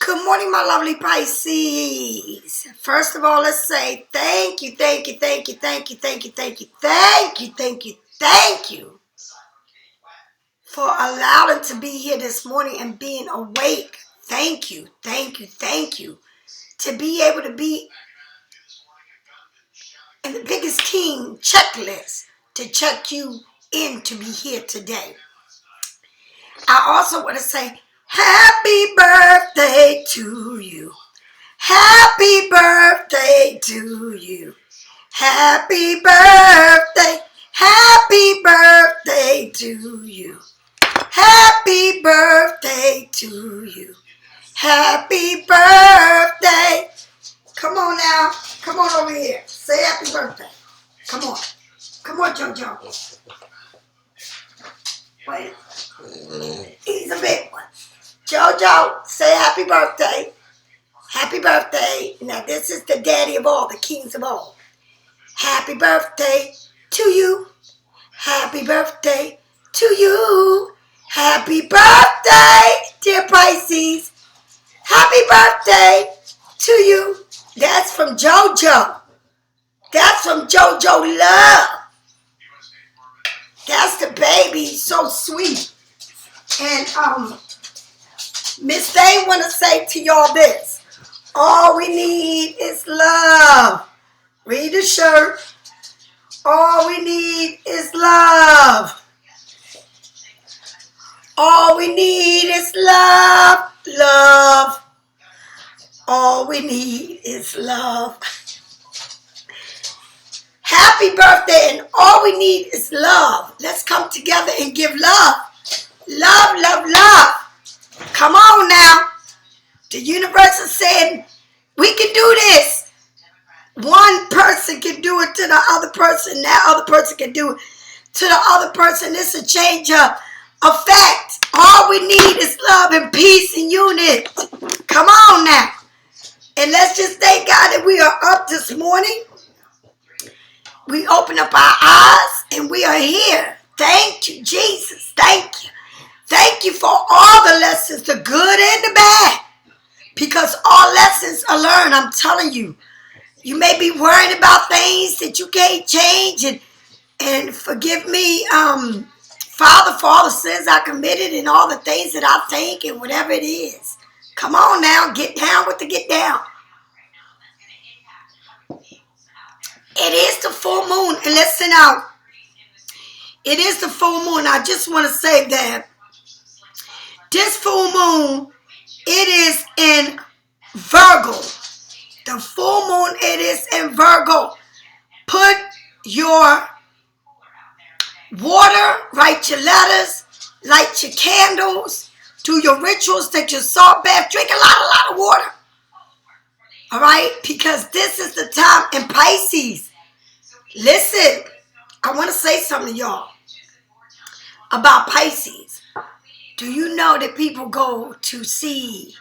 Good morning, my lovely Pisces. First of all, let's say thank you, thank you, thank you, thank you, thank you, thank you, thank you, thank you, thank you for allowing to be here this morning and being awake. Thank you, thank you, thank you. To be able to be in the biggest king checklist to check you in to be here today. I also want to say happy birthday to you. Happy birthday to you. Happy birthday. Happy birthday to you. Happy birthday to you. Happy birthday. Come on now. Come on over here. Say happy birthday. Come on. Come on, JoJo. Wait. He's a big one. JoJo, say happy birthday. Happy birthday. Now, this is the daddy of all, the kings of all. Happy birthday to you. Happy birthday to you. Happy birthday, dear Pisces. Happy birthday to you. That's from JoJo. That's from JoJo Love. That's the baby. So sweet. And Miss Day want to say to y'all this. All we need is love. Read the shirt. All we need is love. All we need is love. Love. All we need is love. Happy birthday, and all we need is love. Let's come together and give love. Love, love, love. Come on now. The universe is saying we can do this. One person can do it to the other person. That other person can do it to the other person. It's a change of effect. All we need is love and peace and unity. Come on now. And let's just thank God that we are up this morning. We open up our eyes and we are here. Thank you, Jesus. Thank you. Thank you for all the lessons, the good and the bad. Because all lessons are learned, I'm telling you. You may be worried about things that you can't change. And forgive me, Father, for all the sins I committed and all the things that I think and whatever it is. Come on now, get down with the get down. It is the full moon. And listen out. It is the full moon. I just want to say that this full moon, it is in Virgo. The full moon, it is in Virgo. Put your water, write your letters, light your candles, do your rituals, take your salt bath, drink a lot of water. All right? Because this is the time in Pisces. Listen, I want to say something to y'all about Pisces. Do you know that people go to see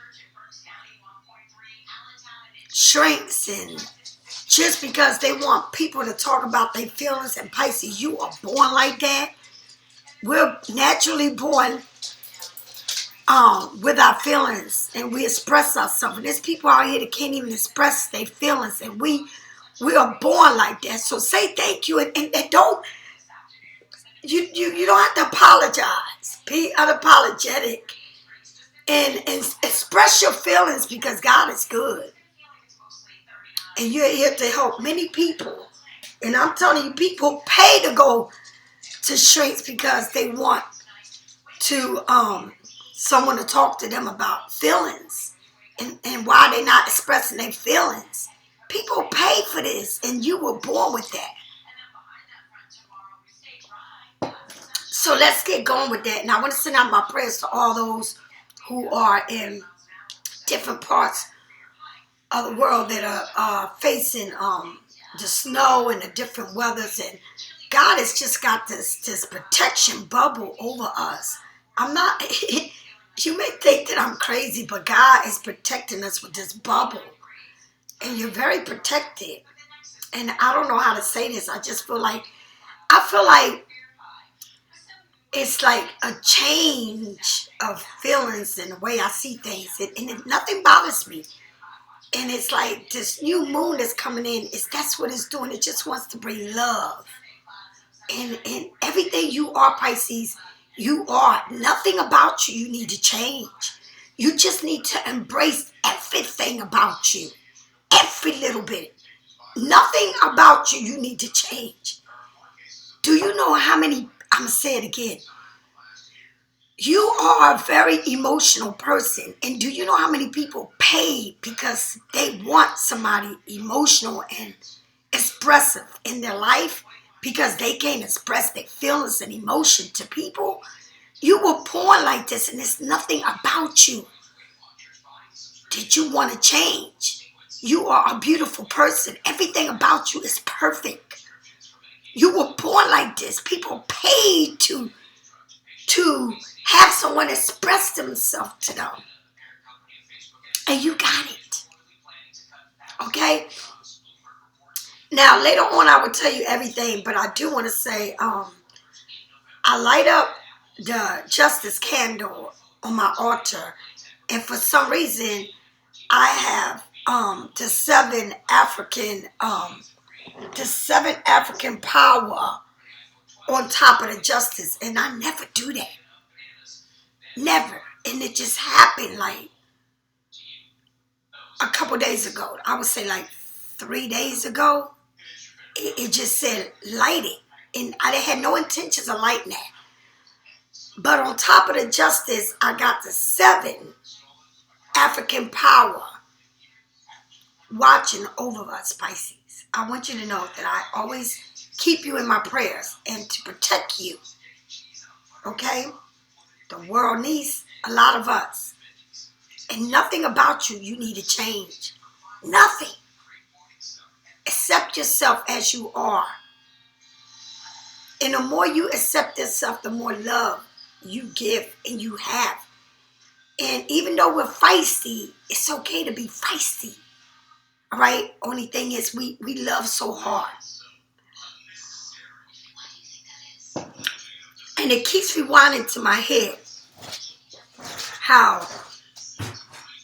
shrinks and just because they want people to talk about their feelings? And Pisces, you are born like that. We're naturally born with our feelings and we express ourselves. And there's people out here that can't even express their feelings, and we are born like that. So say thank you and don't you don't have to apologize. Be unapologetic and express your feelings because God is good. And you're here to help many people. And I'm telling you, people pay to go to shrinks because they want to someone to talk to them about feelings and why they're not expressing their feelings. People pay for this, and you were born with that. So let's get going with that. And I want to send out my prayers to all those who are in different parts of the world that are facing the snow and the different weathers. And God has just got this protection bubble over us. I'm not, you may think that I'm crazy, but God is protecting us with this bubble. And you're very protected. And I don't know how to say this. I feel like it's like a change of feelings and the way I see things. And nothing bothers me. And it's like this new moon that's coming in, that's what it's doing. It just wants to bring love. And everything you are, Pisces, you are. Nothing about you need to change. You just need to embrace everything about you. Every little bit. Nothing about you need to change. Do you know how many, I'm going to say it again. You are a very emotional person. And do you know how many people pay because they want somebody emotional and expressive in their life because they can't express their feelings and emotion to people? You were born like this and it's nothing about you that you want to change. You are a beautiful person. Everything about you is perfect. You were born like this. People paid to have someone express themselves to them. And you got it. Okay? Now, later on, I will tell you everything, but I do want to say, I light up the justice candle on my altar, and for some reason, I have the seven African power on top of the justice, and I never do that. Never. And it just happened like a couple days ago. I would say like 3 days ago. It just said light it. And I had no intentions of lighting that. But on top of the justice, I got the seven African power watching over us, Pisces. I want you to know that I always keep you in my prayers and to protect you. Okay? The world needs a lot of us. And nothing about you need to change. Nothing. Accept yourself as you are. And the more you accept yourself, the more love you give and you have. And even though we're feisty, it's okay to be feisty. All right? Only thing is we love so hard. And it keeps rewinding to my head how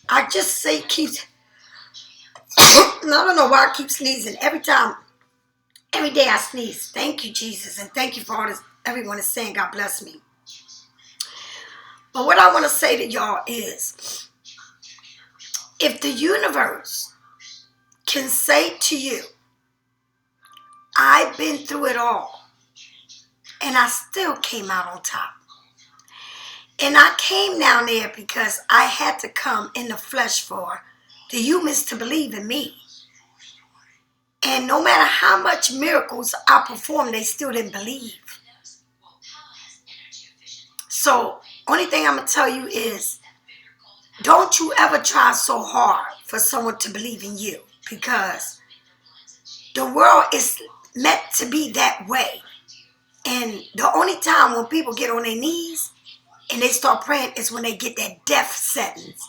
I just say keeps... I don't know why I keep sneezing. Every day I sneeze. Thank you, Jesus. And thank you for all this. Everyone is saying God bless me. But what I want to say to y'all is, if the universe can say to you, I've been through it all, and I still came out on top. And I came down there because I had to come in the flesh for the humans to believe in me. And no matter how much miracles I performed, they still didn't believe. So, only thing I'm going to tell you is, don't you ever try so hard for someone to believe in you. Because the world is meant to be that way. And the only time when people get on their knees and they start praying is when they get that death sentence.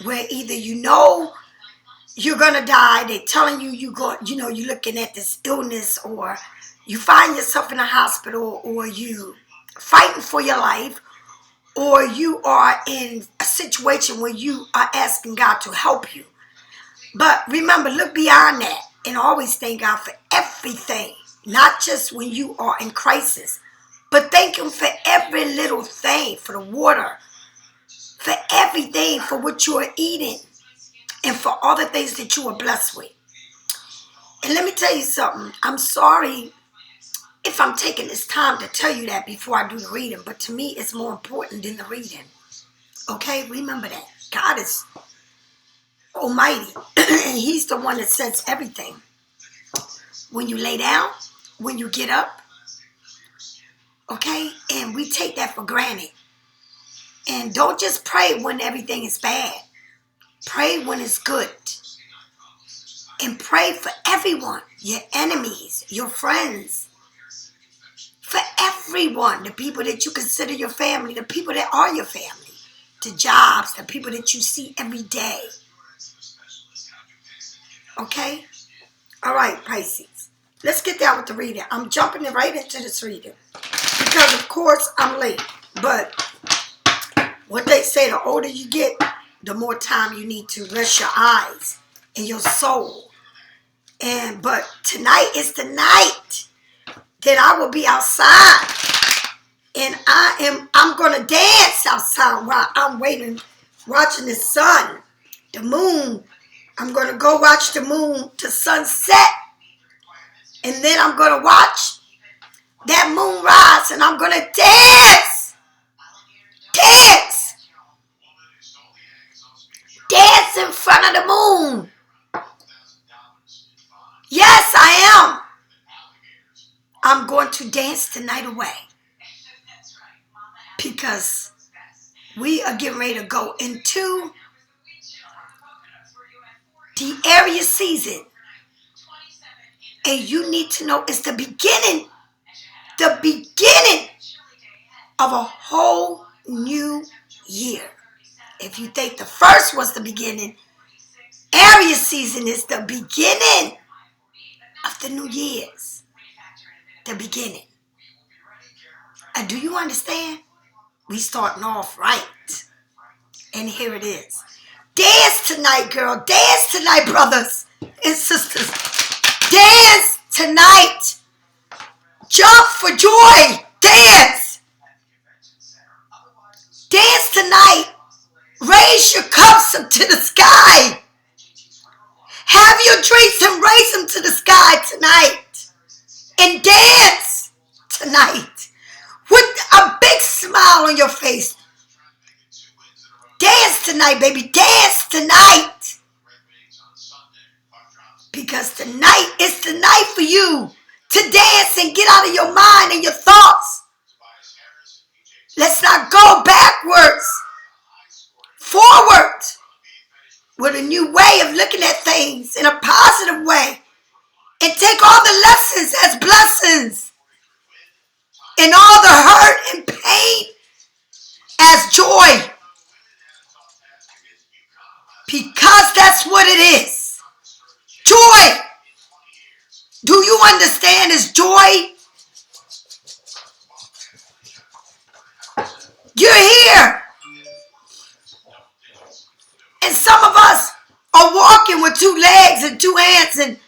Where either you know you're going to die, they're telling you you're looking at this illness, or you find yourself in a hospital, or you fighting for your life, or you are in a situation where you are asking God to help you. But remember, look beyond that and always thank God for everything. Not just when you are in crisis, but thank Him for every little thing, for the water, for everything, for what you are eating, and for all the things that you are blessed with. And let me tell you something. I'm sorry if I'm taking this time to tell you that before I do the reading, but to me, it's more important than the reading. Okay? Remember that. God is almighty. And He's the one that sets everything. When you lay down, when you get up. Okay? And we take that for granted. And don't just pray when everything is bad. Pray when it's good. And pray for everyone. Your enemies, your friends. For everyone. The people that you consider your family. The people that are your family. The jobs. The people that you see every day. Okay? All right, Pisces. Let's get down with the reading. I'm jumping right into this reading. because of course I'm late. But what they say, the older you get, the more time you need to rest your eyes and your soul. But tonight is the night that I will be outside. And I'm gonna dance outside while I'm waiting, watching the sun, the moon. I'm gonna go watch the moon to sunset. And then I'm gonna watch that moon rise and I'm gonna dance. Dance. Dance in front of the moon. Yes, I am. I'm going to dance the night away. Because we are getting ready to go into the Aries season. And you need to know it's the beginning of a whole new year. If you think the first was the beginning, Aries season is the beginning of the new years. The beginning. And do you understand? We starting off right. And here it is. Dance tonight, girl. Dance tonight, brothers and sisters. Dance tonight. Jump for joy. Dance. Dance tonight. Raise your cups up to the sky. Have your drinks and raise them to the sky tonight. And dance tonight. With a big smile on your face. Dance tonight, baby. Dance tonight. Because tonight is the night for you to dance and get out of your mind and your thoughts. Let's not go backwards. Forward. With a new way of looking at things in a positive way. And take all the lessons as blessings. And all the hurt and pain as joy. Because that's what it is. Joy. Do you understand it's joy? You're here. And some of us are walking with 2 legs and 2 hands. And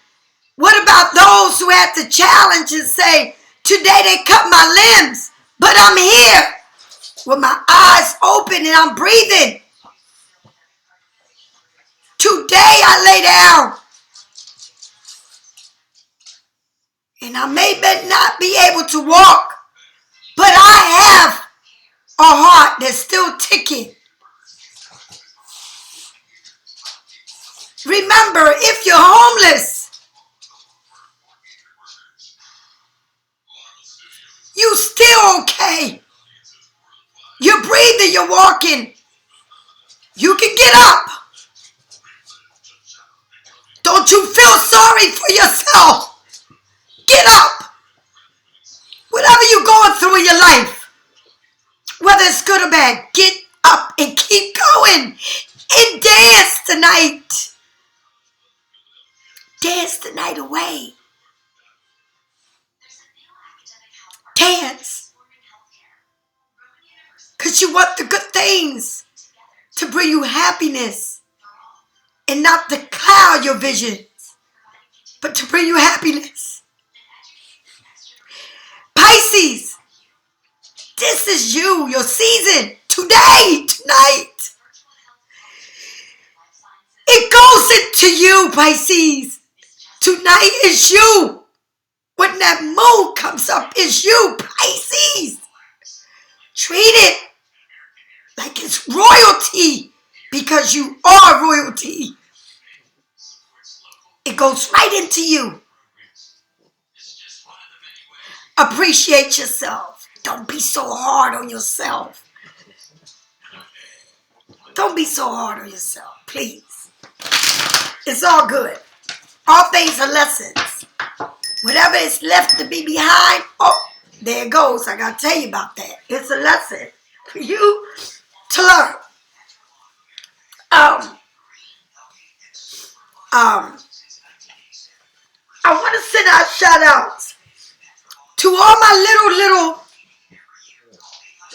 what about those who have to challenge and say, today they cut my limbs, but I'm here with my eyes open and I'm breathing. Today I lay down. And I may not be able to walk, but I have a heart that's still ticking. Remember, if you're homeless, you still okay. You're breathing, you're walking. You can get up. Don't you feel sorry for yourself. Get up. Whatever you're going through in your life, whether it's good or bad, get up and keep going and dance tonight. Dance the night away. Dance. Because you want the good things to bring you happiness and not to cloud your visions, but to bring you happiness. Pisces, this is you, your season, today, tonight. It goes into you, Pisces. Tonight is you. When that moon comes up, it's you, Pisces. Treat it like it's royalty because you are royalty. It goes right into you. Appreciate yourself. Don't be so hard on yourself. Don't be so hard on yourself, please. It's all good. All things are lessons. Whatever is left to be behind, oh, there it goes. I got to tell you about that. It's a lesson for you to learn. I want to send out shout outs to all my little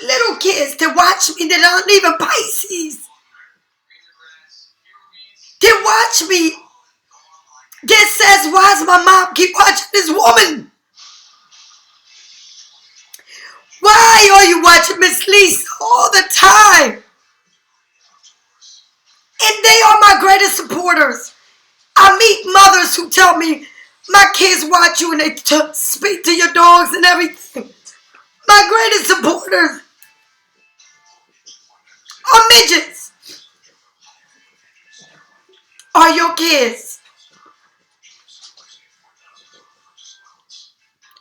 little kids that watch me that aren't even Pisces. They watch me. That says, why does my mom keep watching this woman? Why are you watching Miss Lisa all the time? And they are my greatest supporters. I meet mothers who tell me, my kids watch you and they speak to your dogs and everything. My greatest supporters are midgets. Are your kids.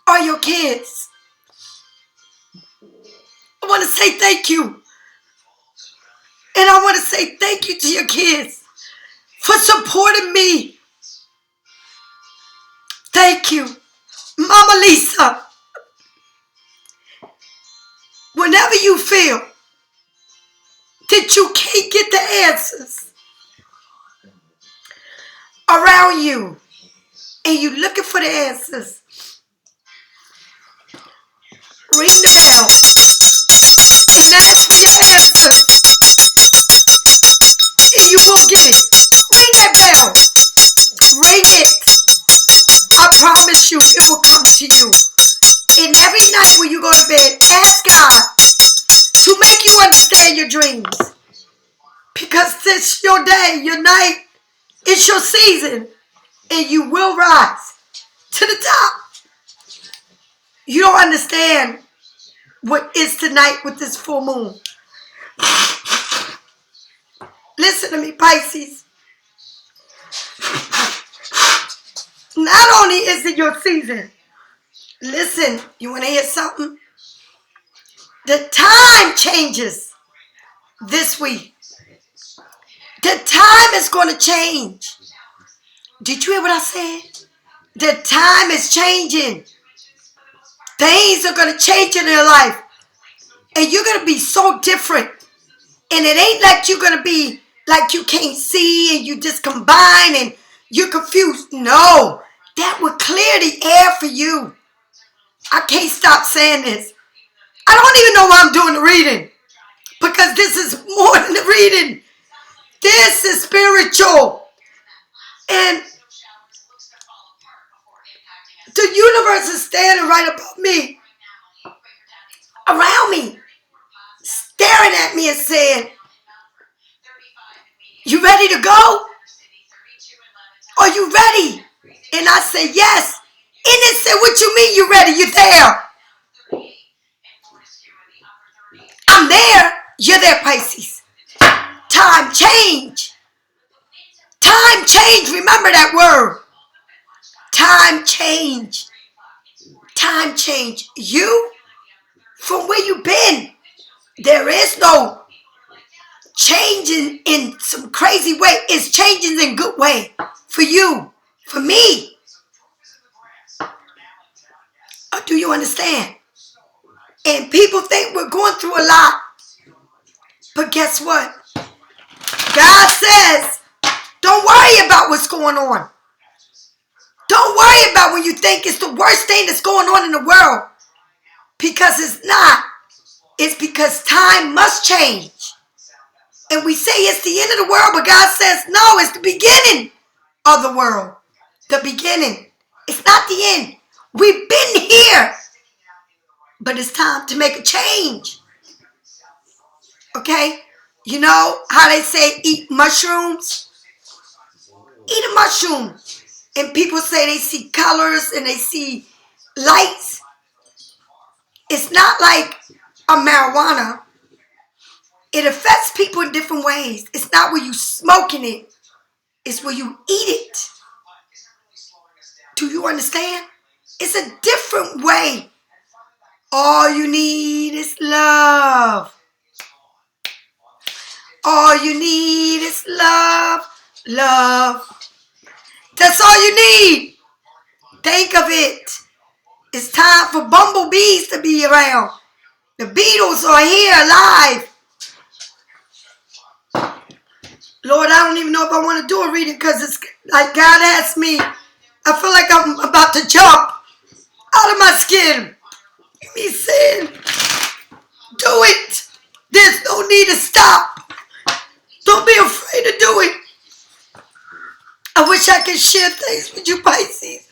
Are your kids. I want to say thank you. And I want to say thank you to your kids for supporting me. Thank you. Mama Lisa. Whenever you feel that you can't get the answers around you and you're looking for the answers, ring the bell and ask for your answers and you will get it. Ring that bell. Ring it. I promise you it will come to you. And every night when you go to bed, ask God to make you understand your dreams. Because it's your day, your night, it's your season. And you will rise to the top. You don't understand what is tonight with this full moon. Listen to me, Pisces. Not only is it your season, listen, you want to hear something? The time changes this week. The time is going to change. Did you hear what I said? The time is changing. Things are going to change in your life. And you're going to be so different. And it ain't like you're going to be like you can't see and you just combine and you're confused. No, that would clear the air for you. I can't stop saying this. I don't even know why I'm doing the reading. Because this is more than the reading. This is spiritual. And the universe is standing right above me, around me, staring at me and saying, you ready to go? Are you ready? And I said, yes. And it said, what you mean you ready? You there? I'm there. You're there, Pisces. Time change. Time change. Remember that word. Time change. Time change. You, from where you've been, there is no changing in some crazy way. It's changing in good way for you, for me. Do you understand? And people think we're going through a lot. But guess what? God says, don't worry about what's going on. Don't worry about when you think it's the worst thing that's going on in the world. Because it's not. It's because time must change. And we say it's the end of the world, but God says, no, it's the beginning of the world. The beginning. It's not the end. We've been here. But it's time to make a change. Okay? You know how they say eat mushrooms? Eat a mushroom. And people say they see colors and they see lights. It's not like a marijuana. It affects people in different ways. It's not where you smoking it. It's where you eat it. Do you understand? It's a different way. All you need is love. All you need is love. Love. That's all you need. Think of it. It's time for bumblebees to be around. The beetles are here alive. Lord, I don't even know if I want to do a reading because it's like God asked me. I feel like I'm about to jump out of my skin. He's saying, Do it. There's no need to stop. Don't be afraid to do it. I wish I could share things with you, Pisces,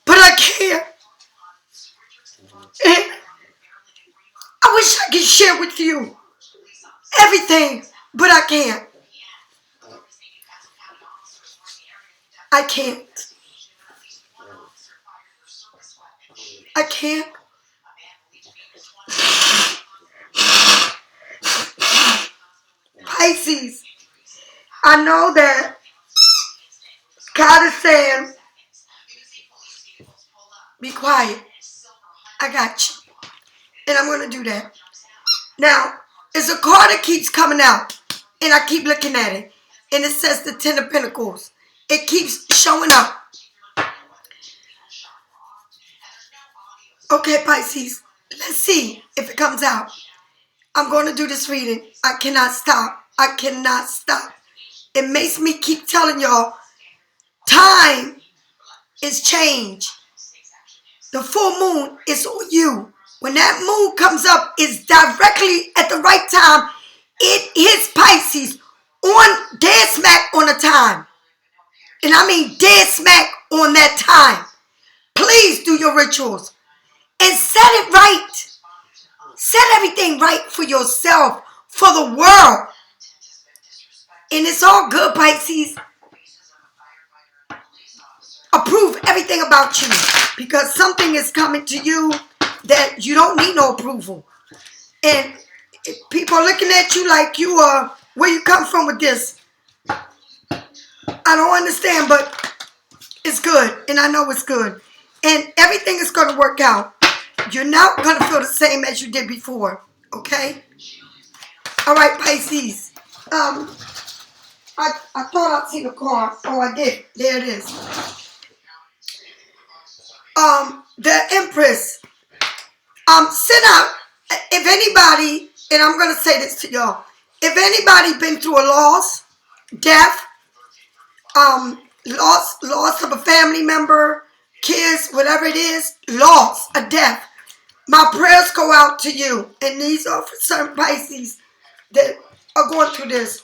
but I can't. And I wish I could share with you everything, but I can't. I can't. I can't. Pisces, I know that God is saying, be quiet. I got you. And I'm going to do that. Now, it's a card that keeps coming out. And I keep looking at it. And it says the Ten of Pentacles. It keeps showing up. Okay, Pisces. Let's see if it comes out. I'm going to do this reading. I cannot stop. I cannot stop. It makes me keep telling y'all, time is change. The full moon is on you. When that moon comes up, it's directly at the right time. It is Pisces on dead smack on the time. And I mean dead smack on that time. Please do your rituals and set it right. Set everything right for yourself, for the world. And it's all good, Pisces. Approve everything about you, because something is coming to you that you don't need no approval. And people are looking at you like you are, where you come from with this. I don't understand, but it's good. And I know it's good. And everything is going to work out. You're not going to feel the same as you did before. Okay? All right, Pisces. I thought I'd see the card. Oh, I did. There it is. The Empress. Sit out. If anybody, and I'm going to say this to y'all, if anybody been through a loss, death, loss of a family member, kids, whatever it is, loss, a death, my prayers go out to you. And these are for certain Pisces that are going through this.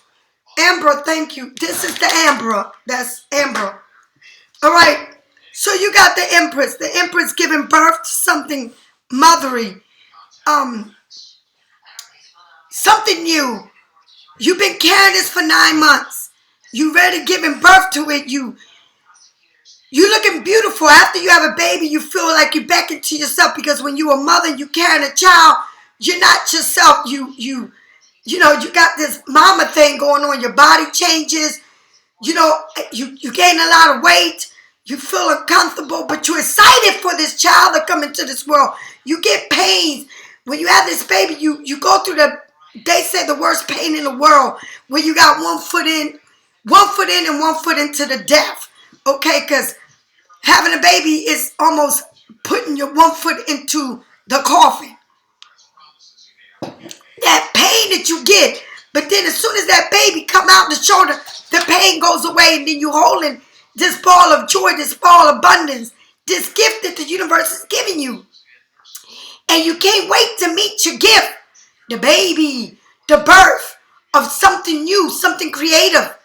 Amber, thank you. This is the Amber. That's Amber. All right. So you got the Empress. The Empress giving birth to something mothery. Something new. You've been carrying this for 9 months. You ready giving birth to it. You looking beautiful. After you have a baby, you feel like you're back into yourself, because when you're a mother and you carrying a child, you're not yourself. You know, you got this mama thing going on. Your body changes. You know, you gain a lot of weight. You feel uncomfortable, but you're excited for this child to come into this world. You get pains. When you have this baby, you go through they say the worst pain in the world, where you got one foot in and one foot into the death. Okay, because having a baby is almost putting your one foot into the coffin. That pain that you get, but then as soon as that baby come out the shoulder, the pain goes away, and then you holding this ball of joy, this ball of abundance, this gift that the universe is giving you. And you can't wait to meet your gift, the baby, the birth of something new, something creative,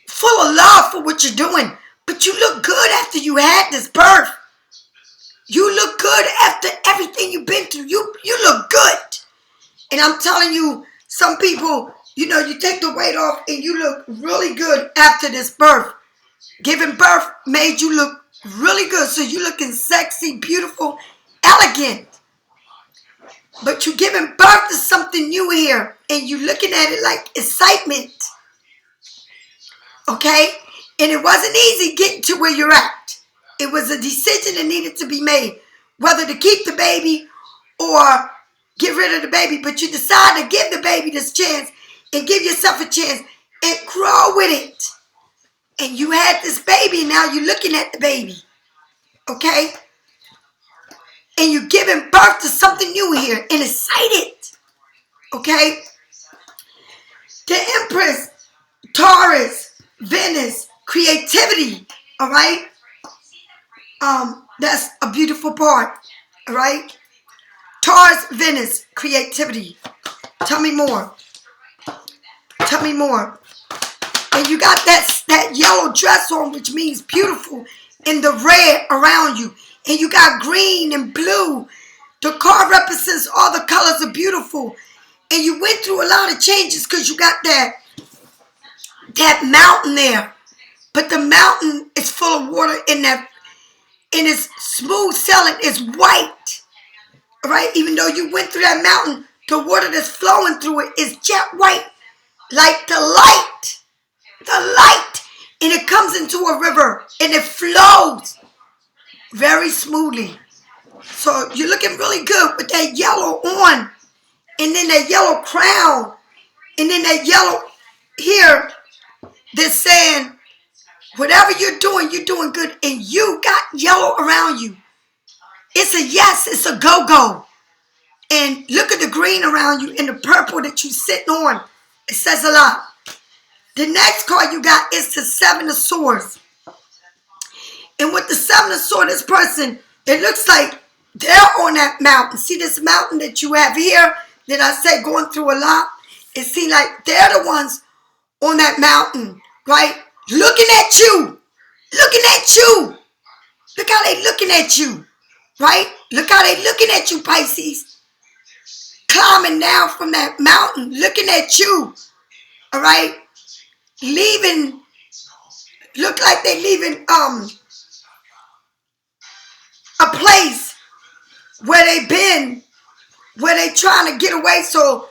full of love for what you're doing. But you look good after you had this birth. You look good after everything you've been through. You look good. And I'm telling you, some people, you know, you take the weight off and you look really good after this birth. Giving birth made you look really good. So you're looking sexy, beautiful, elegant. But you're giving birth to something new here. And you're looking at it like excitement. Okay? And it wasn't easy getting to where you're at. It was a decision that needed to be made. Whether to keep the baby or get rid of the baby. But you decide to give the baby this chance and give yourself a chance and grow with it. And you had this baby, and now you're looking at the baby. Okay? And you're giving birth to something new here and excited. Okay? The Empress, Taurus, Venus, creativity. All right? That's a beautiful part. All right? Taurus, Venus, creativity. Tell me more. Tell me more. And you got that yellow dress on, which means beautiful, and the red around you. And you got green and blue. The card represents all the colors are beautiful. And you went through a lot of changes because you got that mountain there. But the mountain is full of water and it's smooth sailing. It's white. Right? Even though you went through that mountain, the water that's flowing through it is jet white. Like the light. The light. And it comes into a river and it flows very smoothly. So you're looking really good with that yellow on. And then that yellow crown. And then that yellow here that's saying, whatever you're doing good. And you got yellow around you. It's a yes. It's a go-go. And look at the green around you and the purple that you're sitting on. It says a lot. The next card you got is the Seven of Swords. And with the Seven of Swords, this person, it looks like they're on that mountain. See this mountain that you have here that I say going through a lot? It seems like they're the ones on that mountain, right? Looking at you. Looking at you. Look how they looking at you, right? Look how they looking at you, Pisces. Climbing down from that mountain, looking at you, all right? Leaving, look like they leaving a place where they been, where they trying to get away so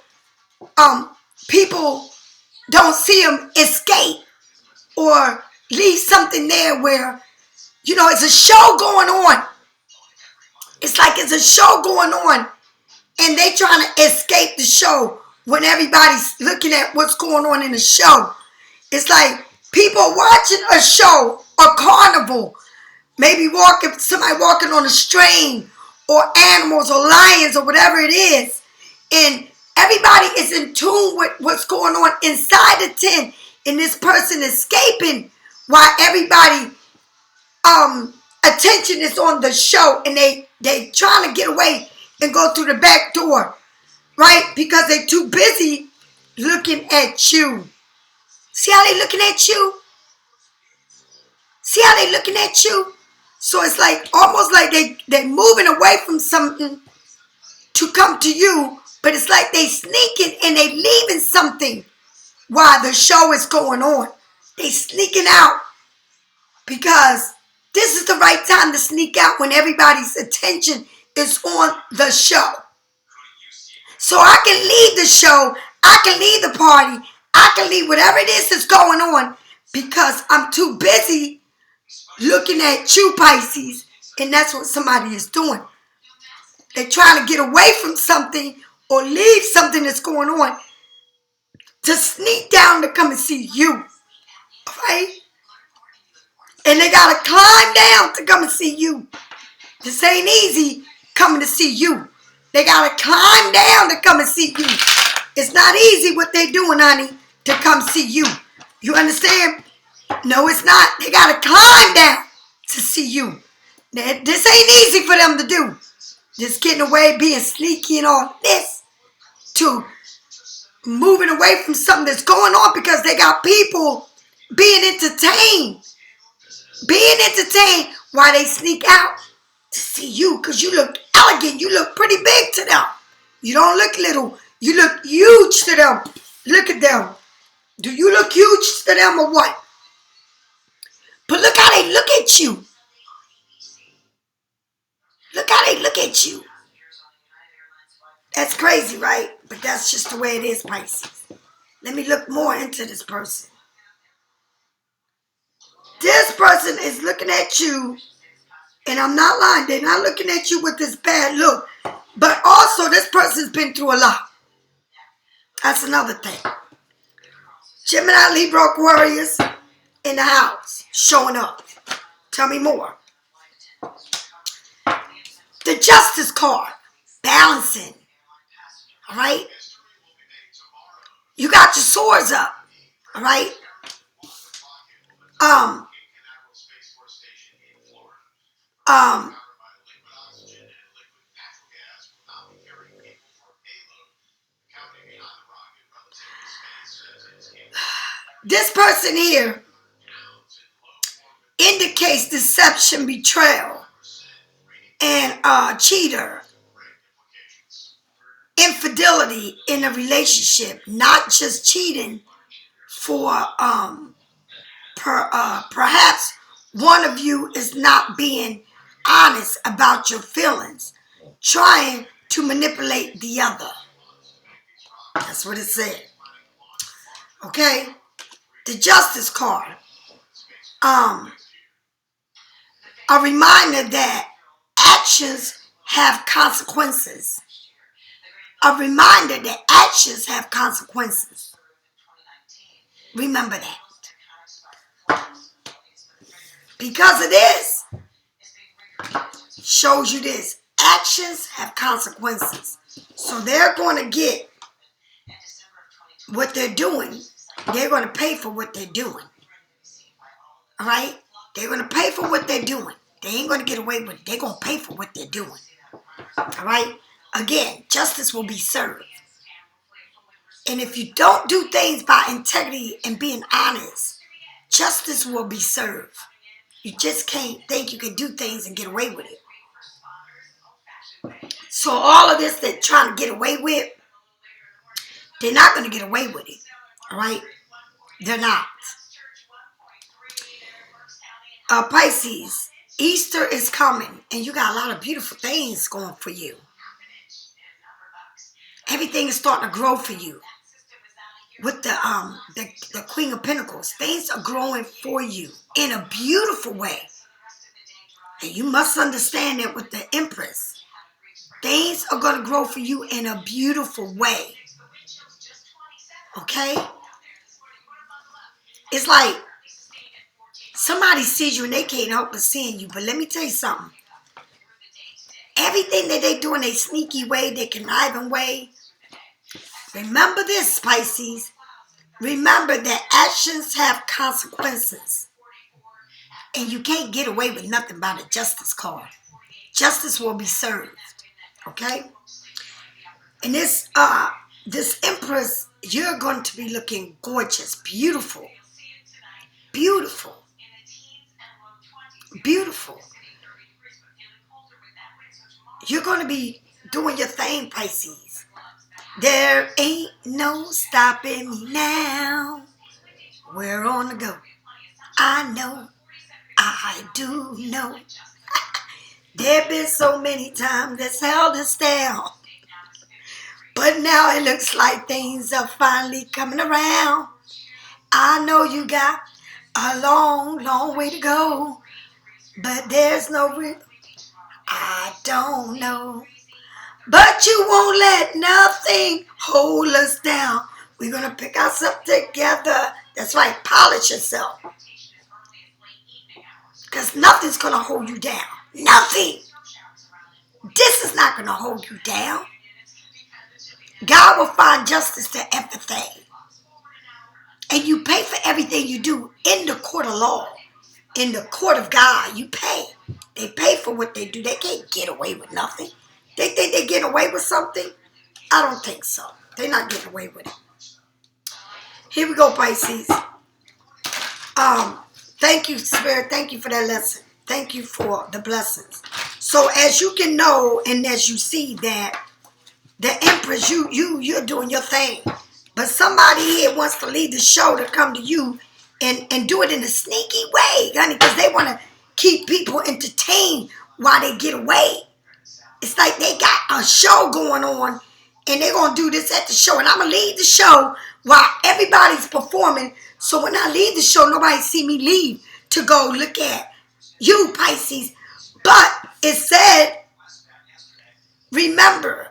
people don't see them escape or leave something there where, you know, it's a show going on. It's like it's a show going on and they trying to escape the show when everybody's looking at what's going on in the show. It's like people watching a show, a carnival, maybe somebody walking on a train or animals or lions or whatever it is. And everybody is in tune with what's going on inside the tent. And this person escaping while everybody attention is on the show. And they trying to get away and go through the back door. Right? Because they too busy looking at you. See how they looking at you? See how they looking at you? So it's like almost like they moving away from something to come to you, but it's like they sneaking and they leaving something while the show is going on. They sneaking out because this is the right time to sneak out when everybody's attention is on the show. So I can leave the show, I can leave the party, I can leave whatever it is that's going on because I'm too busy looking at you, Pisces, and that's what somebody is doing. They're trying to get away from something or leave something that's going on to sneak down to come and see you, right? And they got to climb down to come and see you. This ain't easy coming to see you. They got to climb down to come and see you. It's not easy what they doing, honey, to come see you. You understand? No, it's not. They got to climb down to see you. This ain't easy for them to do. Just getting away, being sneaky and all this. To moving away from something that's going on because they got people being entertained. Being entertained while they sneak out to see you because you look elegant. You look pretty big to them. You don't look little. You look huge to them. Look at them. Do you look huge to them or what? But look how they look at you. Look how they look at you. That's crazy, right? But that's just the way it is, Pisces. Let me look more into this person. This person is looking at you, and I'm not lying. They're not looking at you with this bad look. But also, this person's been through a lot. That's another thing. Gemini, Libra, Aquarius in the house, showing up. Tell me more. The Justice card, balancing. All right? You got your swords up. All right? This person here indicates deception, betrayal, and cheater, infidelity in a relationship. Not just cheating for perhaps one of you is not being honest about your feelings, trying to manipulate the other. That's what it said. Okay? The Justice card. A reminder that actions have consequences. A reminder that actions have consequences. Remember that. Because of this, shows you this. Actions have consequences. So they're going to get what they're doing. They're going to pay for what they're doing. All right? They're going to pay for what they're doing. They ain't going to get away with it. They're going to pay for what they're doing. All right? Again, justice will be served. And if you don't do things by integrity and being honest, justice will be served. You just can't think you can do things and get away with it. So all of this they're trying to get away with, they're not going to get away with it. All right? They're not. Pisces, Easter is coming, and you got a lot of beautiful things going for you. Everything is starting to grow for you. With the Queen of Pentacles, things are growing for you in a beautiful way. And you must understand that with the Empress, things are going to grow for you in a beautiful way. Okay? It's like somebody sees you and they can't help but seeing you. But let me tell you something. Everything that they do in a sneaky way, their conniving way, remember this, Pisces. Remember that actions have consequences. And you can't get away with nothing by the Justice card. Justice will be served. Okay? And this Empress, you're going to be looking gorgeous, beautiful. Beautiful. Beautiful. You're going to be doing your thing, Pisces. There ain't no stopping me now. We're on the go. I know. I do know. There been so many times that's held us down. But now it looks like things are finally coming around. I know you got a long, long way to go. But there's no reason. I don't know. But you won't let nothing hold us down. We're going to pick ourselves together. That's right. Polish yourself. Because nothing's going to hold you down. Nothing. This is not going to hold you down. God will find justice to everything. And you pay for everything you do in the court of law. In the court of God, you pay. They pay for what they do. They can't get away with nothing. They think they get away with something? I don't think so. They're not getting away with it. Here we go, Pisces. Thank you, Spirit. Thank you for that lesson. Thank you for the blessings. So as you can know and as you see that the Empress, you're doing your thing. But somebody here wants to leave the show to come to you and do it in a sneaky way, honey, because they want to keep people entertained while they get away. It's like they got a show going on and they're going to do this at the show. And I'm going to leave the show while everybody's performing. So when I leave the show, nobody see me leave to go look at you, Pisces. But it said, remember,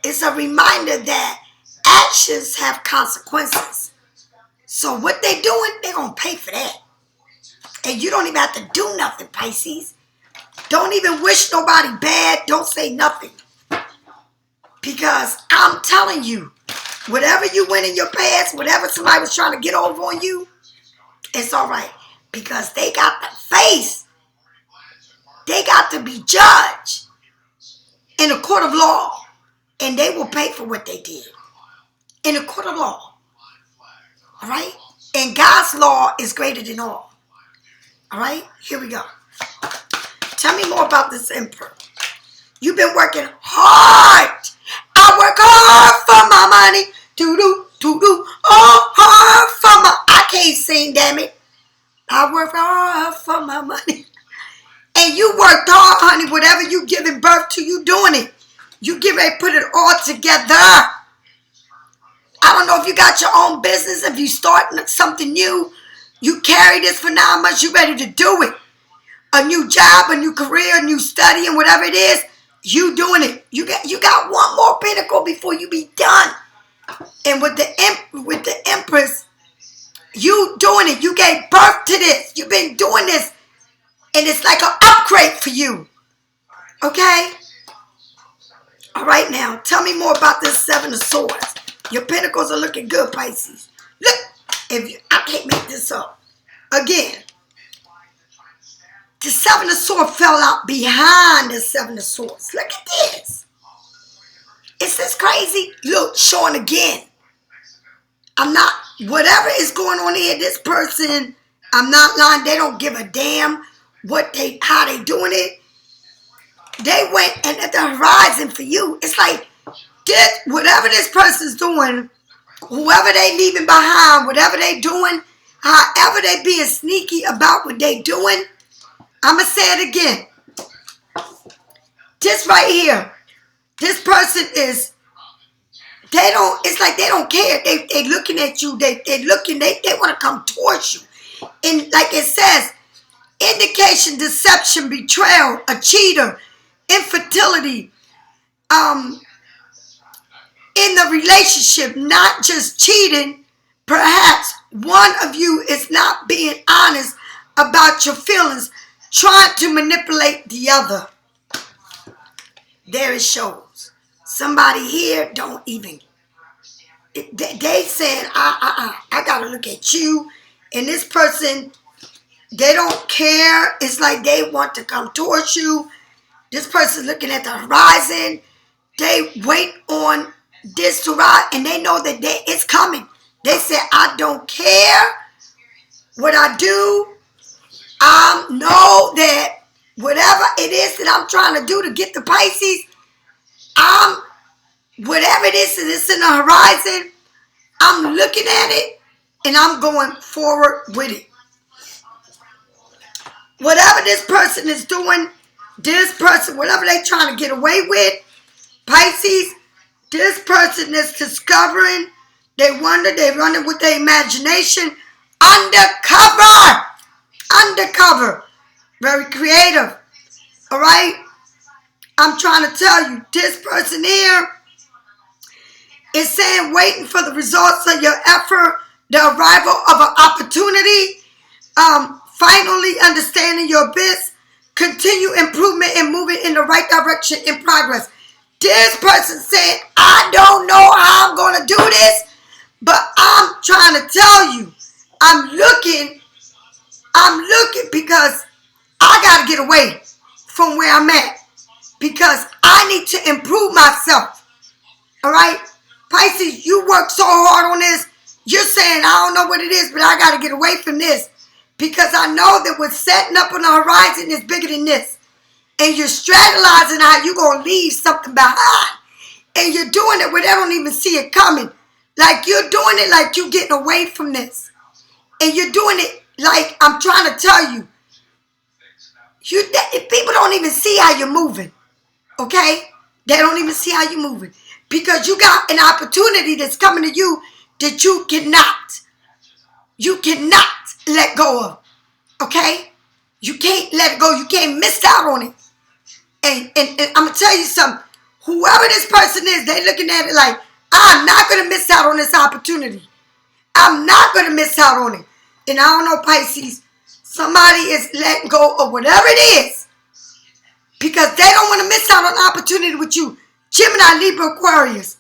it's a reminder that actions have consequences. So what they're doing, they're going to pay for that. And you don't even have to do nothing, Pisces. Don't even wish nobody bad. Don't say nothing. Because I'm telling you, whatever you went in your past, whatever somebody was trying to get over on you, it's all right. Because they got to face. They got to be judged in a court of law. And they will pay for what they did. In a court of law. All right? And God's law is greater than all. All right? Here we go. Tell me more about this Emperor. You've been working hard. I work hard for my money. To do, all hard for my... I can't sing, damn it. I work hard for my money. And you worked hard, honey. Whatever you giving birth to, you doing it. You get ready to put it all together. I don't know if you got your own business. If you starting something new, you carry this for 9 months. You ready to do it. A new job, a new career, a new study, and whatever it is, you doing it. You got one more pinnacle before you be done. And with the Empress, you doing it. You gave birth to this. You've been doing this. And it's like an upgrade for you. Okay? All right now. Tell me more about this Seven of Swords. Your Pentacles are looking good, Pisces. Look. I can't make this up. Again. The Seven of Swords fell out behind the Seven of Swords. Look at this. Is this crazy? Look, showing again. I'm not, whatever is going on here, this person, I'm not lying, they don't give a damn how they doing it. They went and at the horizon for you. It's like, whatever this person's doing, whoever they leaving behind, whatever they doing, however they being sneaky about what they doing, I'm going to say it again. This right here, this person is, it's like they don't care. They looking at you. They want to come towards you. And like it says, indication, deception, betrayal, a cheater, infertility, in the relationship, not just cheating, perhaps one of you is not being honest about your feelings, trying to manipulate the other. There it shows. Somebody here don't even, they saying, I got to look at you. And this person, they don't care. It's like they want to come towards you. This person's looking at the horizon. They wait on this to rise, and they know that it's coming. They say, I don't care what I do. I know that whatever it is that I'm trying to do to get the Pisces, whatever it is that is in the horizon, I'm looking at it and I'm going forward with it. Whatever this person is doing, whatever they're trying to get away with, Pisces, this person is discovering, they running with their imagination, undercover, very creative, all right? I'm trying to tell you, this person here is saying, waiting for the results of your effort, the arrival of an opportunity, finally understanding your bits, continue improvement and moving in the right direction in progress. This person said, I don't know how I'm going to do this, but I'm trying to tell you, I'm looking because I got to get away from where I'm at because I need to improve myself. All right? Pisces, you work so hard on this. You're saying, I don't know what it is, but I got to get away from this because I know that what's setting up on the horizon is bigger than this. And you're strategizing how you're going to leave something behind. And you're doing it where they don't even see it coming. Like you're doing it like you're getting away from this. And you're doing it like I'm trying to tell you. People don't even see how you're moving. Okay? They don't even see how you're moving. Because you got an opportunity that's coming to you that you cannot let go of. Okay? You can't let it go. You can't miss out on it. And I'm going to tell you something. Whoever this person is, they're looking at it like, I'm not going to miss out on this opportunity. I'm not going to miss out on it. And I don't know, Pisces, somebody is letting go of whatever it is because they don't want to miss out on an opportunity with you. Gemini, Libra, Aquarius,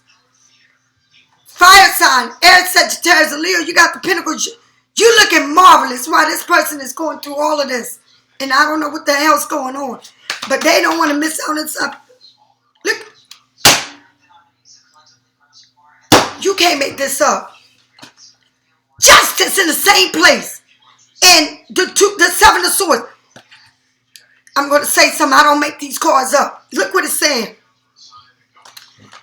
fire sign, Air, Sagittarius, and Leo, you got the Pentacles. You looking marvelous while this person is going through all of this. And I don't know what the hell's going on. But they don't want to miss out on something. Look. You can't make this up. Just that's in the same place. And the Seven of Swords. I'm going to say something. I don't make these cards up. Look what it's saying.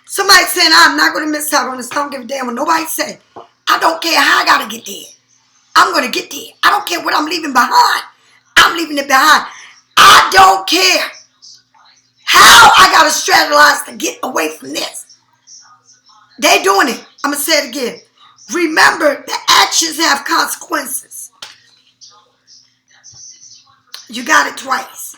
Somebody saying, I'm not going to miss out on this. I don't give a damn what nobody say. I don't care how I got to get there. I'm going to get there. I don't care what I'm leaving behind. I'm leaving it behind. I don't care how I got to strategize to get away from this. They're doing it. I'm going to say it again. Remember, the actions have consequences. You got it twice.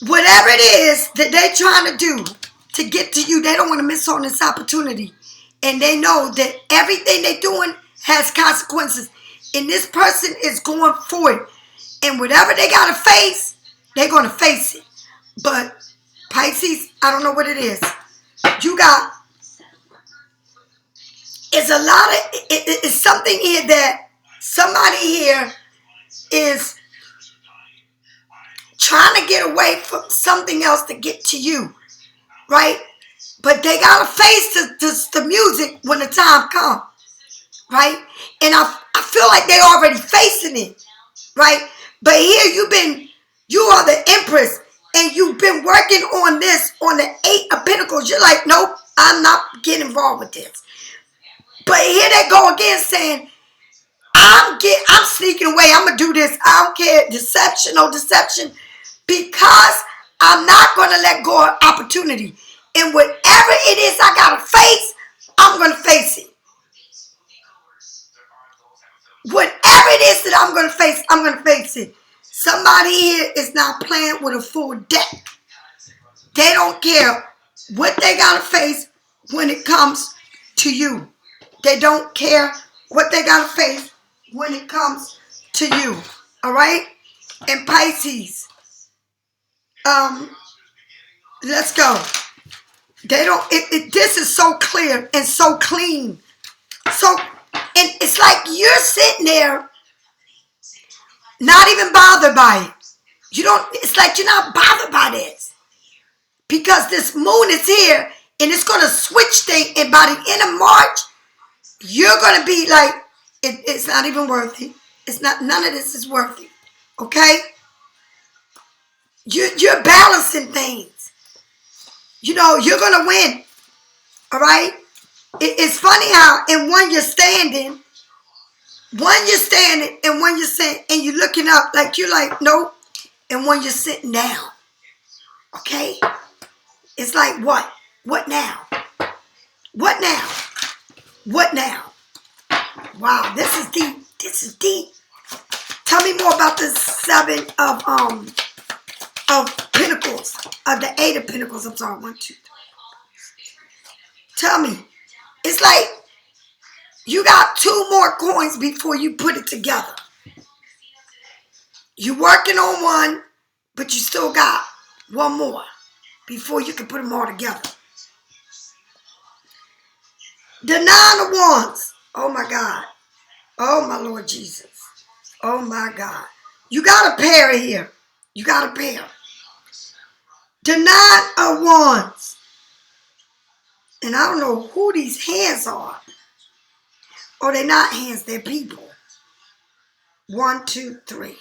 Whatever it is that they're trying to do to get to you, they don't want to miss on this opportunity. And they know that everything they're doing has consequences. And this person is going for it. And whatever they got to face, they're going to face it. But Pisces, I don't know what it is. You got, it's a lot of, it's something here that somebody here is trying to get away from something else to get to you, right? But they got to face the music when the time comes, right? And I feel like they already facing it, right? But here you are the Empress, and you've been working on this, on the Eight of Pentacles. You're like, nope, I'm not getting involved with this. But here they go again saying, I'm sneaking away. I'm going to do this. I don't care. Deception, no deception. Because I'm not going to let go of opportunity. And whatever it is I got to face, I'm going to face it. Whatever it is that I'm going to face, I'm going to face it. Somebody here is not playing with a full deck. They don't care what they got to face when it comes to you. They don't care what they got to face when it comes to you. All right? And Pisces, let's go. They don't, this is so clear and so clean. So, and it's like you're sitting there not even bothered by it. You don't, it's like you're not bothered by this. Because this moon is here and it's going to switch things. And by the end of March, you're going to be like, it's not even worth it. It's not, none of this is worth it. Okay? You're balancing things. You know, you're going to win. All right? It's funny how in one you're standing and one you're sitting, and you're looking up like you're like, nope. And one you're sitting down. Okay? It's like, what? What now? What now? What now? Wow, this is deep. This is deep. Tell me more about the Seven of Pentacles. The Eight of Pentacles. I'm sorry. 1, 2, 3. Tell me. It's like you got 2 more coins before you put it together. You're working on one, but you still got 1 more before you can put them all together. The 9 of Wands. Oh my God. Oh my Lord Jesus. Oh my God. You got a pair here. You got a pair. The 9 of Wands. And I don't know who these hands are. Oh, they're not hands. They're people. 1, 2, 3.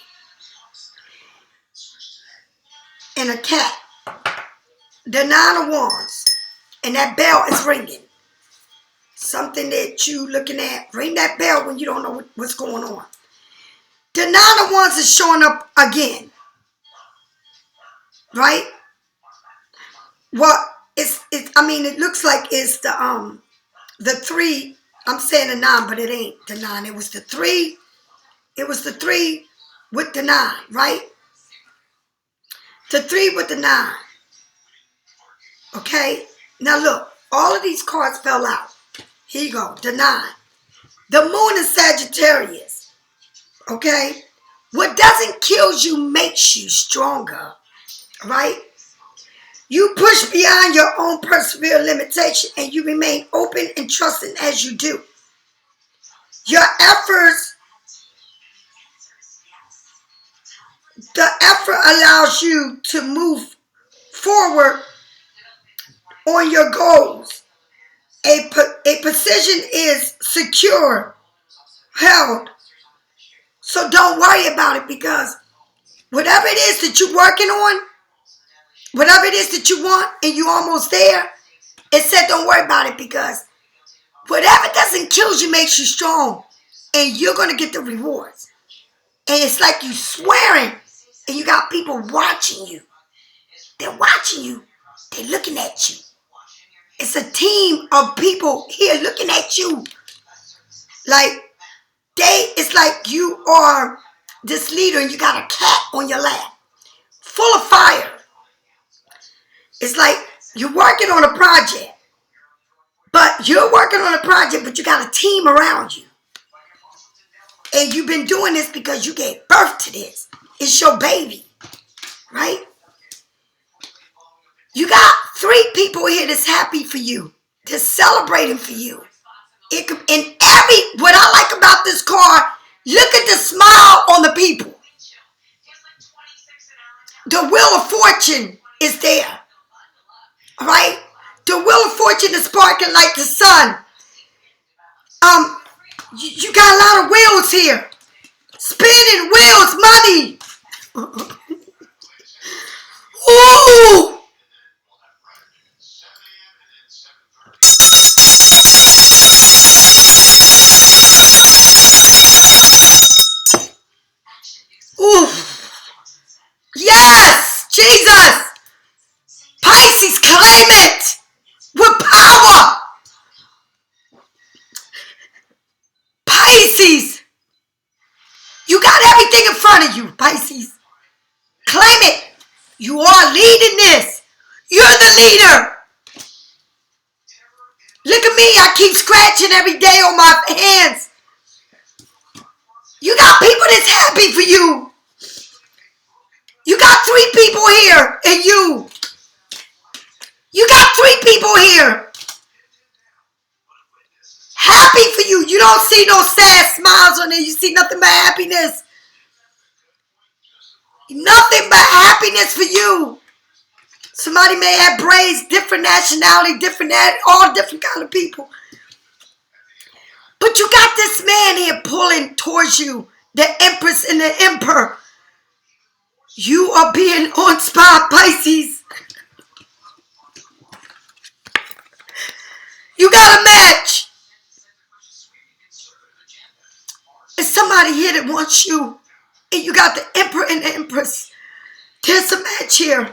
And a cat. The 9 of Wands. And that bell is ringing. Something that you looking at. Ring that bell when you don't know what's going on. The 9 of Wands is showing up again. Right? Well, I mean, it looks like it's the 3. I'm saying the 9, but it ain't the 9. It was the 3. It was the 3 with the 9, right? The 3 with the 9. Okay? Now look, all of these cards fell out. Here you go, the 9. The moon is Sagittarius. Okay? What doesn't kill you makes you stronger. Right? You push beyond your own persevere limitation and you remain open and trusting as you do. Your efforts, the effort allows you to move forward on your goals A position is secure, held. So don't worry about it, because whatever it is that you're working on, whatever it is that you want and you're almost there, it said don't worry about it, because whatever doesn't kill you makes you strong, and you're going to get the rewards. And it's like you swearing, and you got people watching you. They're watching you. They're looking at you. It's a team of people here looking at you. Like, it's like you are this leader and you got a cat on your lap, full of fire. It's like you're working on a project, but you got a team around you. And you've been doing this because you gave birth to this. It's your baby, right? You got 3 people here that's happy for you. They're celebrating for you. What I like about this card, look at the smile on the people. The wheel of fortune is there, right? The wheel of fortune is sparkling like the sun. You got a lot of wheels here. Spinning wheels, money. Ooh. Ooh. Yes, Jesus. Pisces, claim it with power. Pisces, you got everything in front of you, Pisces. Claim it. You are leading this. You're the leader. Look at me. I keep scratching every day on my hands. You got people that's happy for you. You got 3 people here and you. You got 3 people here. Happy for you. You don't see no sad smiles on there. You see nothing but happiness. Nothing but happiness for you. Somebody may have braids, different nationality, all different kind of people. But you got this man here pulling towards you, the Empress and the Emperor. You are being on spot, Pisces. You got a match. There's somebody here that wants you. And you got the Emperor and the Empress. There's a match here.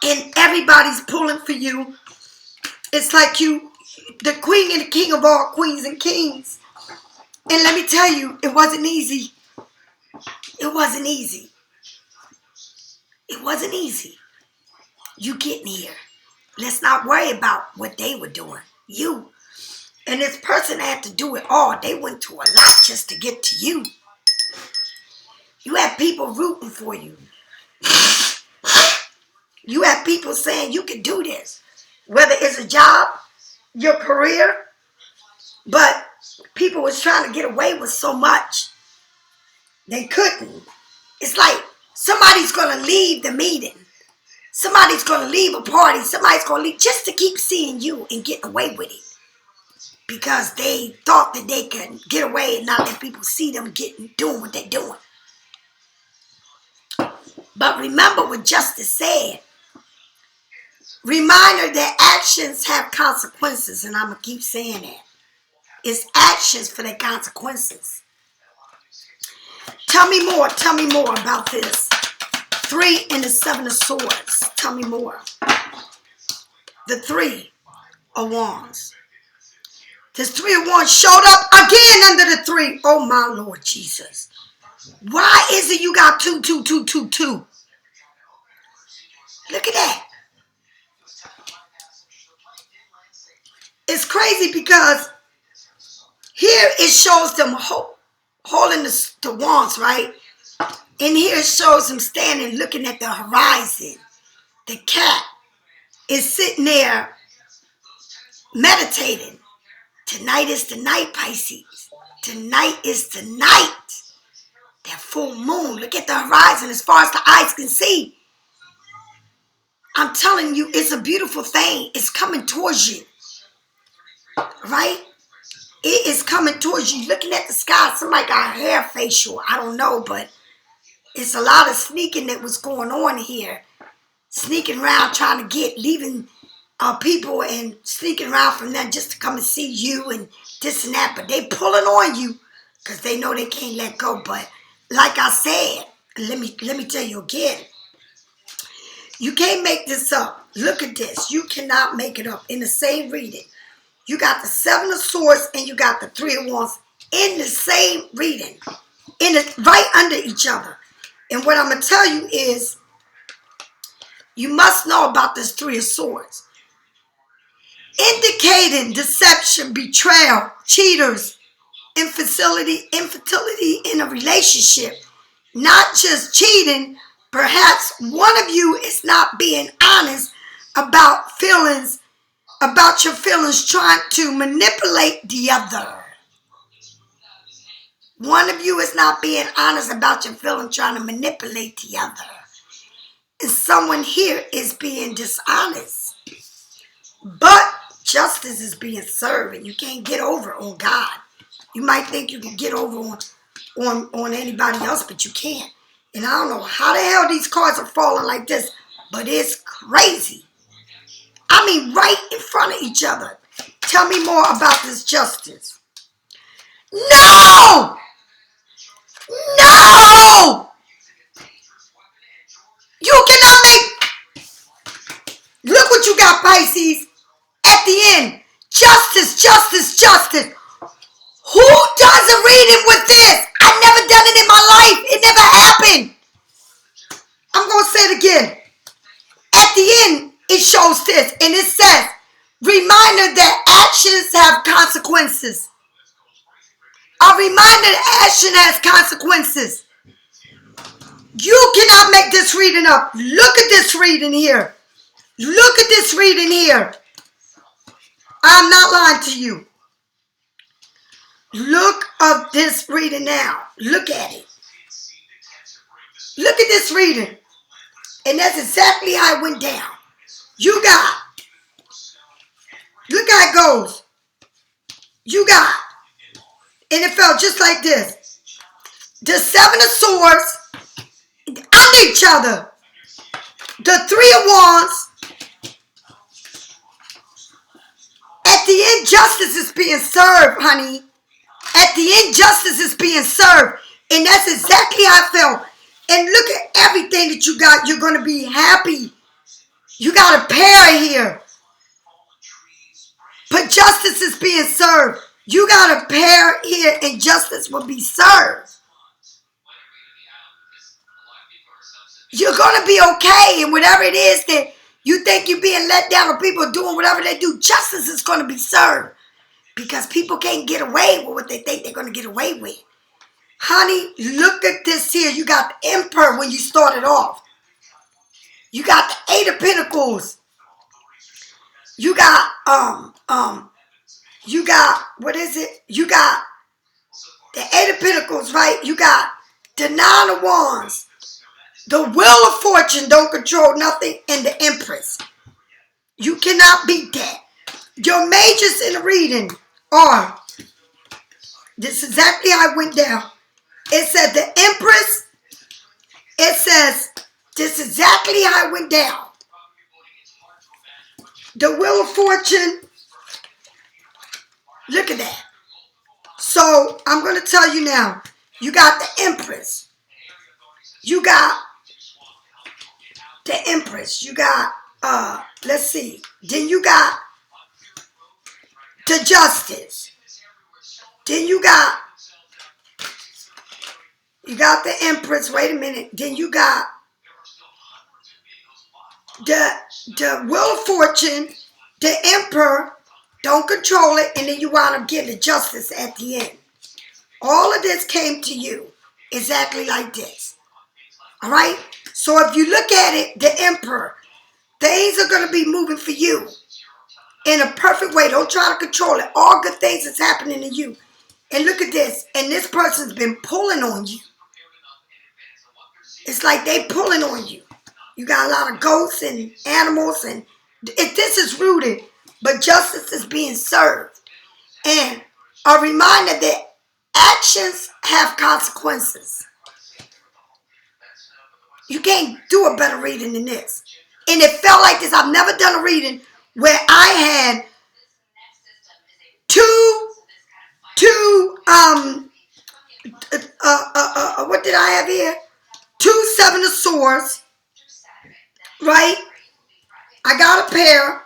And everybody's pulling for you. It's like you, the queen and the king of all queens and kings. And let me tell you, it wasn't easy. It wasn't easy. It wasn't easy. You getting here. Let's not worry about what they were doing. You. And this person had to do it all. They went through a lot just to get to you. You had people rooting for you. You have people saying you can do this. Whether it's a job, your career. But people was trying to get away with so much. They couldn't. It's like somebody's going to leave the meeting. Somebody's going to leave a party. Somebody's going to leave just to keep seeing you and getting away with it. Because they thought that they could get away and not let people see them doing what they're doing. But remember what Justice said. Reminder that actions have consequences. And I'm going to keep saying that. It's actions for their consequences. Tell me more about this. 3 and the 7 of Swords. Tell me more. The 3 of Wands. This 3 of Wands showed up again under the 3. Oh my Lord Jesus. Why is it you got 2, 2, 2, 2, 2? Look at that. It's crazy because here it shows them holding the wands, right? And here it shows them standing looking at the horizon. The cat is sitting there meditating. Tonight is the night, Pisces. Tonight is the night. That full moon. Look at the horizon as far as the eyes can see. I'm telling you, it's a beautiful thing. It's coming towards you. Right? It is coming towards you. Looking at the sky, somebody got a hair facial. I don't know, but it's a lot of sneaking that was going on here. Sneaking around trying to leaving people and sneaking around from them just to come and see you and this and that. But they pulling on you because they know they can't let go. But like I said, let me tell you again, you can't make this up. Look at this. You cannot make it up. In the same reading, you got the Seven of Swords and you got the Three of Wands in the same reading, right under each other. And what I'm going to tell you is, you must know about this Three of Swords. Indicating deception, betrayal, cheaters, infertility in a relationship. Not just cheating, perhaps one of you is not being honest about your feelings, trying to manipulate the other. One of you is not being honest about your feelings, trying to manipulate the other. And someone here is being dishonest. But justice is being served, and you can't get over on God. You might think you can get over on anybody else, but you can't. And I don't know how the hell these cards are falling like this, but it's crazy. I mean, right in front of each other. Tell me more about this justice. No! No! You cannot make... Look what you got, Pisces. At the end, justice, justice, justice. Who does a reading with this? I've never done it in my life. It never happened. I'm going to say it again. At the end, it shows this, and it says, reminder that actions have consequences. A reminder that action has consequences. You cannot make this reading up. Look at this reading here. Look at this reading here. I'm not lying to you. Look at this reading now. Look at it. Look at this reading. And that's exactly how it went down. You got, look how it goes. You got, and it felt just like this. The Seven of Swords under each other. The Three of Wands. At the end, justice is being served, honey. At the end, justice is being served. And that's exactly how I felt. And look at everything that you got. You're going to be happy. You got a pair here. But justice is being served. You got a pair here and justice will be served. You're going to be okay. And whatever it is that you think you're being let down or people are doing whatever they do, justice is going to be served. Because people can't get away with what they think they're going to get away with. Honey, look at this here. You got the Emperor when you started off. You got the Eight of Pentacles. You got, what is it? You got the Eight of Pentacles, right? You got the Nine of Wands. The Wheel of Fortune, don't control nothing, and the Empress. You cannot beat that. Your majors in the reading are, this is exactly how it went down. It said the Empress. It says, this is exactly how it went down. The Wheel of Fortune. Look at that. So, I'm going to tell you now. You got the Empress. You got the Empress. You got, let's see. Then you got the Justice. Then you got the Empress. Wait a minute. Then you got the Wheel of Fortune, the Emperor, don't control it, and then you wind up getting the Justice at the end. All of this came to you exactly like this. All right? So if you look at it, the Emperor, things are going to be moving for you in a perfect way. Don't try to control it. All good things is happening to you. And look at this. And this person's been pulling on you. It's like they pulling on you. You got a lot of ghosts and animals, and this is rooted, but justice is being served. And a reminder that actions have consequences. You can't do a better reading than this. And it felt like this. I've never done a reading where I had what did I have here? 2 7 of swords, right? I got a pair.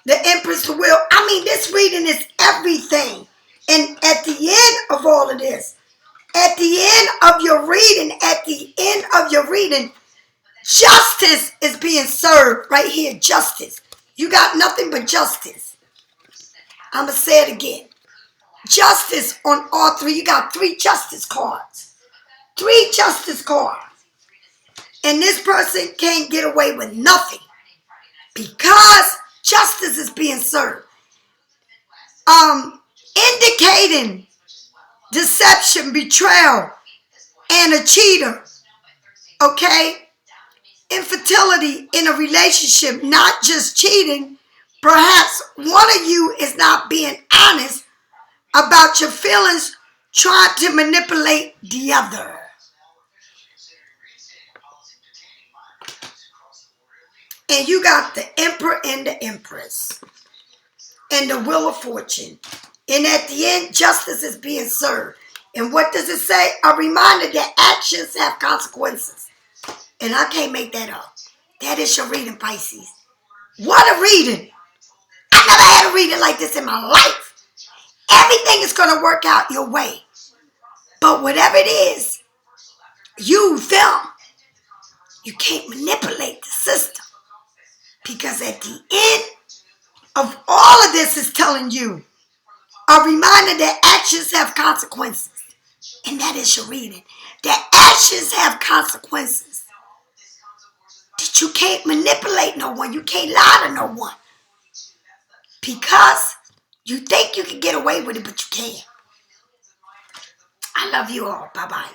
The Empress, the wheel. I mean, this reading is everything. And at the end of all of this, at the end of your reading, justice is being served right here. Justice. You got nothing but justice. I'm going to say it again. Justice on all three. You got 3 justice cards. 3 justice cards. And this person can't get away with nothing because justice is being served. Indicating deception, betrayal, and a cheater. Okay? Infertility in a relationship, not just cheating. Perhaps one of you is not being honest about your feelings, trying to manipulate the other. And you got the Emperor and the Empress. And the Wheel of Fortune. And at the end, justice is being served. And what does it say? A reminder that actions have consequences. And I can't make that up. That is your reading, Pisces. What a reading. I never had a reading like this in my life. Everything is going to work out your way. But whatever it is, you can't manipulate the system. Because at the end of all of this is telling you a reminder that actions have consequences. And that is your reading. That actions have consequences. That you can't manipulate no one. You can't lie to no one. Because you think you can get away with it, but you can't. I love you all. Bye-bye.